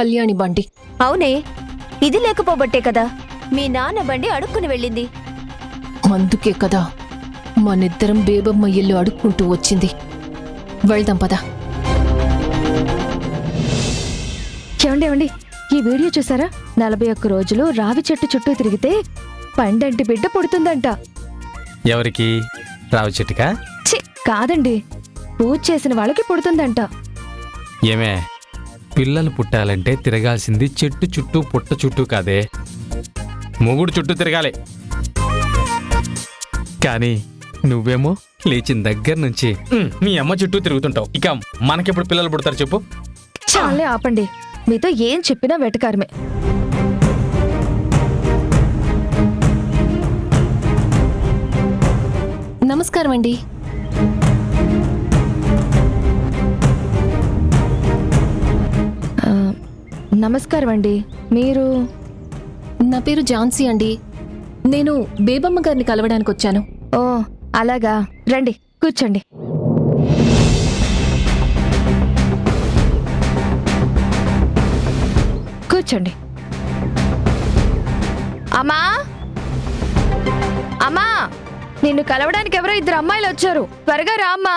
కళ్యాణి బండి. అవునే, ఇది లేకపోబట్టే కదా మీ నాన్న బండి అడుక్కుని వెళ్ళింది. అందుకే కదా మనిద్దరం బేబమ్మ ఇల్లు అడుక్కుంటూ వచ్చింది. వెళ్దాం పదా. ఏమండి, ఈ వీడియో చూసారా? 41 రోజులు రావి చెట్టు చుట్టూ తిరిగితే పండంటి బిడ్డ పుడుతుందంట. ఎవరికి? రావి చెట్టుకా? ఛీ, కాదండి, పూజ చేసిన వాళ్ళకి పుడుతుందంట. ఏమే, పిల్లలు పుట్టాలంటే తిరగాల్సింది చెట్టు చుట్టూ పుట్ట చుట్టూ కాదే, మొగుడు చుట్టూ తిరగాలి. కానీ నువ్వేమో లేచిన దగ్గర నుంచి మీ అమ్మ చుట్టూ తిరుగుతుంటావు. ఇక మనకెప్పుడు పిల్లలు పుడతారు చెప్పు? చాలే ఆపండి, మీతో ఏం చెప్పినా వెటకారమే. నమస్కారం అండి. నమస్కారం అండి. మీరు? నా పేరు ఝాన్సీ అండి. నేను బేబమ్మ గారిని కలవడానికి వచ్చాను. ఓ అలాగా, రండి కూర్చోండి. కూర్చోండి. అమ్మా, అమ్మా, నిన్ను కలవడానికి ఎవరో 2 అమ్మాయిలు వచ్చారు. త్వరగా రా అమ్మా.